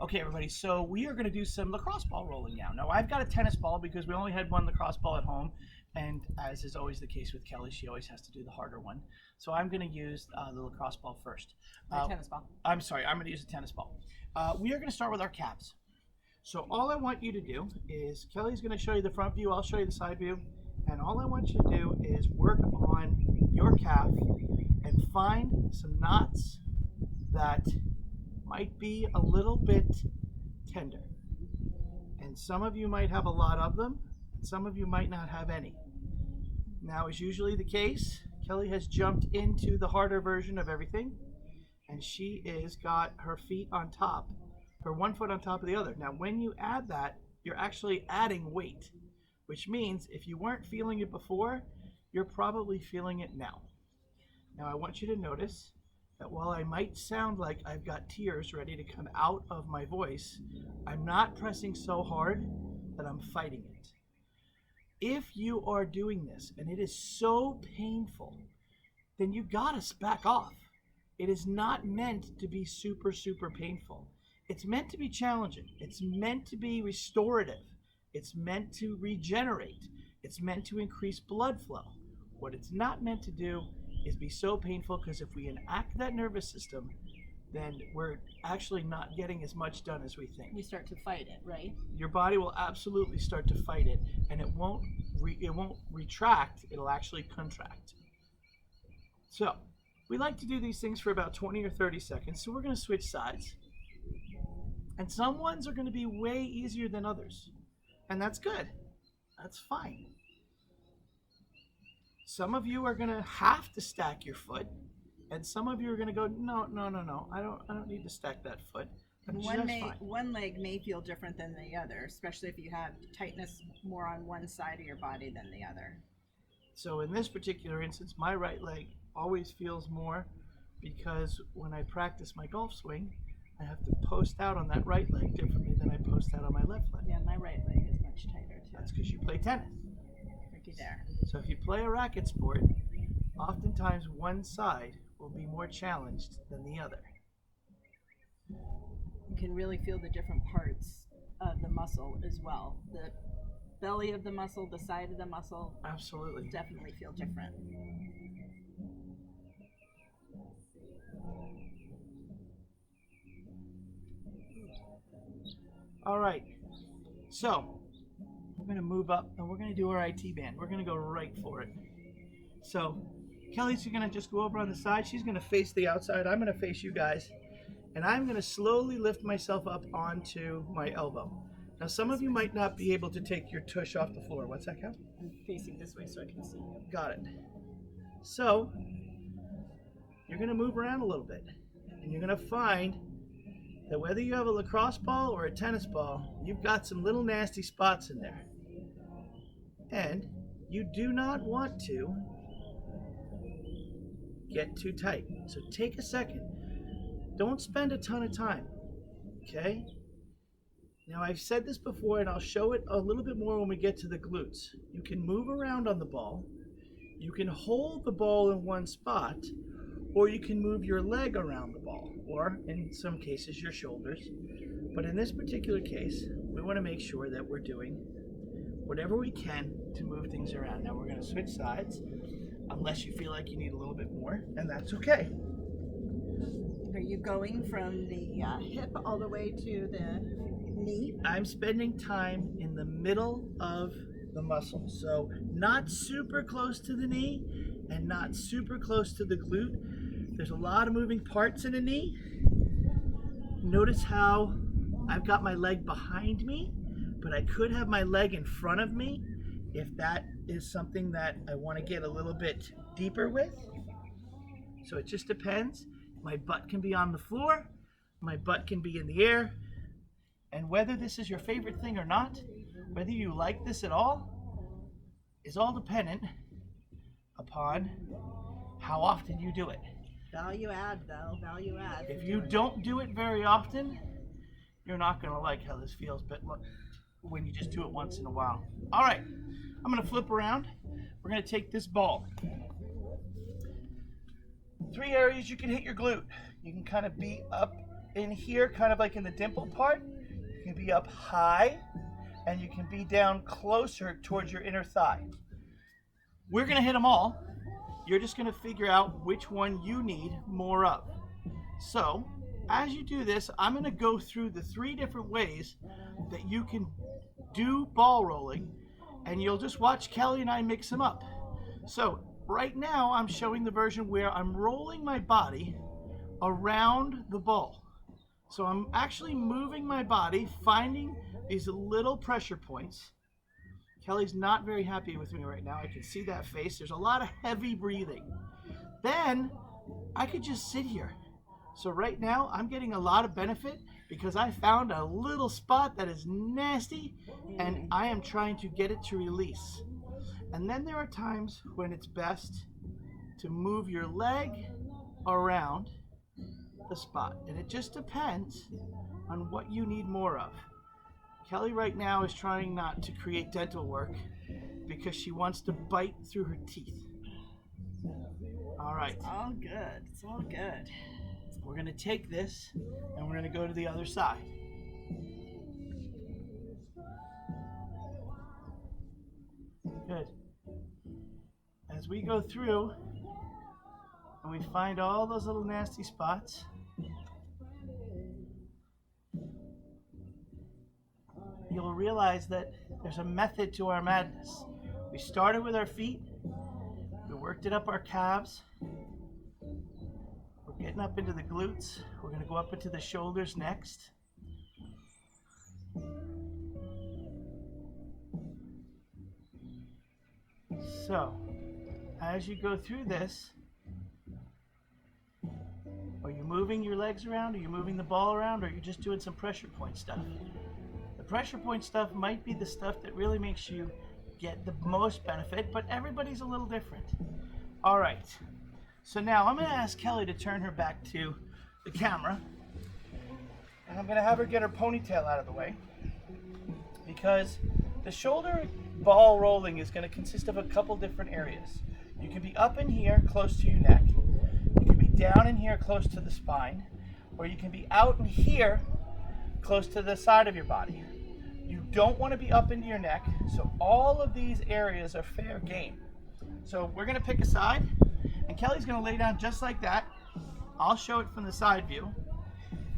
Okay, everybody, so we are going to do some lacrosse ball rolling now. Now, I've got a tennis ball because we only had one lacrosse ball at home, and as is always the case with Kelly, she always has to do the harder one. So I'm going to use the lacrosse ball first. My tennis ball. I'm sorry, I'm going to use a tennis ball. We are going to start with our calves. So all I want you to do is, Kelly's going to show you the front view, I'll show you the side view, and all I want you to do is work on your calf and find some knots that might be a little bit tender. And some of you might have a lot of them, some of you might not have any. Now, as usually the case, Kelly has jumped into the harder version of everything, and she is got her feet on top, her 1 foot on top of the other. Now, when you add that, you're actually adding weight, which means if you weren't feeling it before, you're probably feeling it now. Now, I want you to notice that while I might sound like I've got tears ready to come out of my voice, I'm not pressing so hard that I'm fighting it. If you are doing this and it is so painful, then you gotta back off. It is not meant to be super, super painful. It's meant to be challenging. It's meant to be restorative. It's meant to regenerate. It's meant to increase blood flow. What it's not meant to do is be so painful, because if we enact that nervous system, then we're actually not getting as much done as we think. We start to fight it, right? Your body will absolutely start to fight it, and it won't retract, it'll actually contract. So we like to do these things for about 20 or 30 seconds, so we're going to switch sides. And some ones are going to be way easier than others, and that's good. That's fine. Some of you are going to have to stack your foot, and some of you are going to go, no, I don't need to stack that foot. One leg may feel different than the other, especially if you have tightness more on one side of your body than the other. So in this particular instance, my right leg always feels more, because when I practice my golf swing, I have to post out on that right leg differently than I post out on my left leg. Yeah, my right leg is much tighter too. That's because you play tennis. Looky there. So if you play a racket sport, oftentimes one side will be more challenged than the other. You can really feel the different parts of the muscle as well. The belly of the muscle, the side of the muscle. Absolutely. Definitely feel different. All right. So we're going to move up and we're going to do our IT band. We're going to go right for it. So Kelly's going to just go over on the side. She's going to face the outside. I'm going to face you guys. And I'm going to slowly lift myself up onto my elbow. Now, some of you might not be able to take your tush off the floor. What's that, Kel? I'm facing this way so I can see you. Got it. So you're going to move around a little bit. And you're going to find that whether you have a lacrosse ball or a tennis ball, you've got some little nasty spots in there. And you do not want to get too tight. So take a second. Don't spend a ton of time, okay? Now, I've said this before, and I'll show it a little bit more when we get to the glutes. You can move around on the ball. You can hold the ball in one spot, or you can move your leg around the ball, or in some cases, your shoulders. But in this particular case, we want to make sure that we're doing whatever we can to move things around. Now, we're going to switch sides, unless you feel like you need a little bit more, and that's okay. Are you going from the hip all the way to the knee? I'm spending time in the middle of the muscle. So not super close to the knee and not super close to the glute. There's a lot of moving parts in a knee. Notice how I've got my leg behind me, but I could have my leg in front of me if that is something that I want to get a little bit deeper with. So it just depends. My butt can be on the floor, my butt can be in the air, and whether this is your favorite thing or not, whether you like this at all, is all dependent upon how often you do it. Value add, though. Value add. If you don't do it very often, you're not going to like how this feels, but look, when you just do it once in a while. All right, I'm going to flip around. We're going to take this ball. 3 areas you can hit your glute. You can kind of be up in here, kind of like in the dimple part. You can be up high, and you can be down closer towards your inner thigh. We're gonna hit them all. You're just gonna figure out which one you need more of. So, as you do this, I'm gonna go through the 3 different ways that you can do ball rolling, and you'll just watch Kelly and I mix them up. So, right now I'm showing the version where I'm rolling my body around the ball. So I'm actually moving my body, finding these little pressure points. Kelly's not very happy with me right now. I can see that face. There's a lot of heavy breathing. Then I could just sit here. So right now I'm getting a lot of benefit because I found a little spot that is nasty and I am trying to get it to release. And then there are times when it's best to move your leg around the spot. And it just depends on what you need more of. Kelly right now is trying not to create dental work because she wants to bite through her teeth. All right. It's all good. It's all good. We're going to take this and we're going to go to the other side. Good. As we go through and we find all those little nasty spots, you'll realize that there's a method to our madness. We started with our feet, we worked it up our calves, we're getting up into the glutes, we're going to go up into the shoulders next. So, as you go through this, are you moving your legs around? Are you moving the ball around? Or are you just doing some pressure point stuff? The pressure point stuff might be the stuff that really makes you get the most benefit, but everybody's a little different. All right, so now I'm going to ask Kelly to turn her back to the camera, and I'm going to have her get her ponytail out of the way, because the shoulder ball rolling is going to consist of a couple different areas. You can be up in here close to your neck, you can be down in here close to the spine, or you can be out in here close to the side of your body. You don't want to be up into your neck, so all of these areas are fair game. So we're going to pick a side, and Kelly's going to lay down just like that. I'll show it from the side view.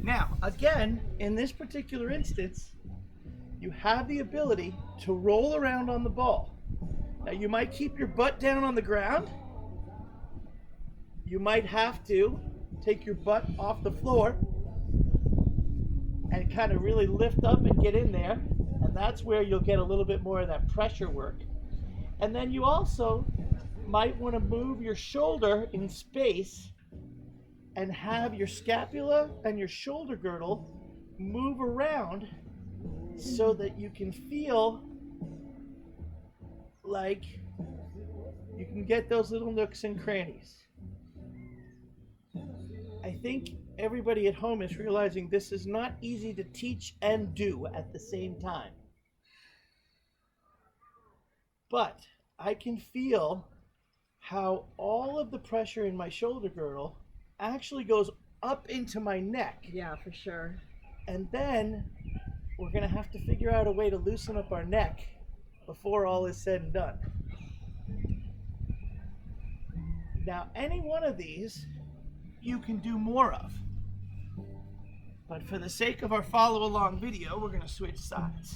Now, again, in this particular instance, you have the ability to roll around on the ball. Now, you might keep your butt down on the ground. You might have to take your butt off the floor and kind of really lift up and get in there. And that's where you'll get a little bit more of that pressure work. And then you also might want to move your shoulder in space and have your scapula and your shoulder girdle move around so that you can feel like you can get those little nooks and crannies. I think everybody at home is realizing this is not easy to teach and do at the same time. But I can feel how all of the pressure in my shoulder girdle actually goes up into my neck. Yeah, for sure. And then we're going to have to figure out a way to loosen up our neck before all is said and done. Now, any one of these you can do more of. But for the sake of our follow-along video, we're going to switch sides.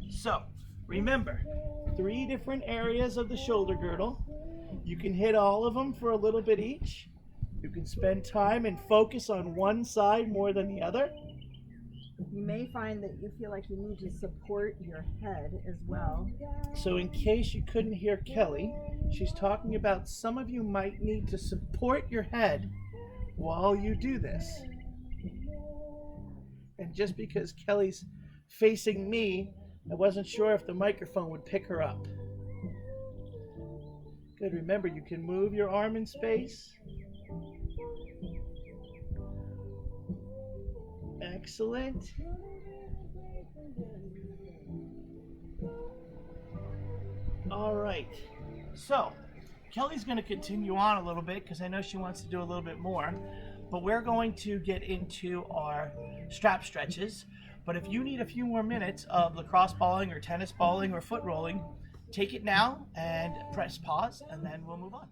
So, remember, 3 different areas of the shoulder girdle. You can hit all of them for a little bit each. You can spend time and focus on one side more than the other. You may find that you feel like you need to support your head as well. So in case you couldn't hear Kelly, she's talking about some of you might need to support your head while you do this. And just because Kelly's facing me, I wasn't sure if the microphone would pick her up. Good, remember you can move your arm in space. Excellent. All right, so Kelly's going to continue on a little bit because I know she wants to do a little bit more. but we're going to get into our strap stretches. But if you need a few more minutes of lacrosse balling or tennis balling or foot rolling, take it now and press pause, and then we'll move on.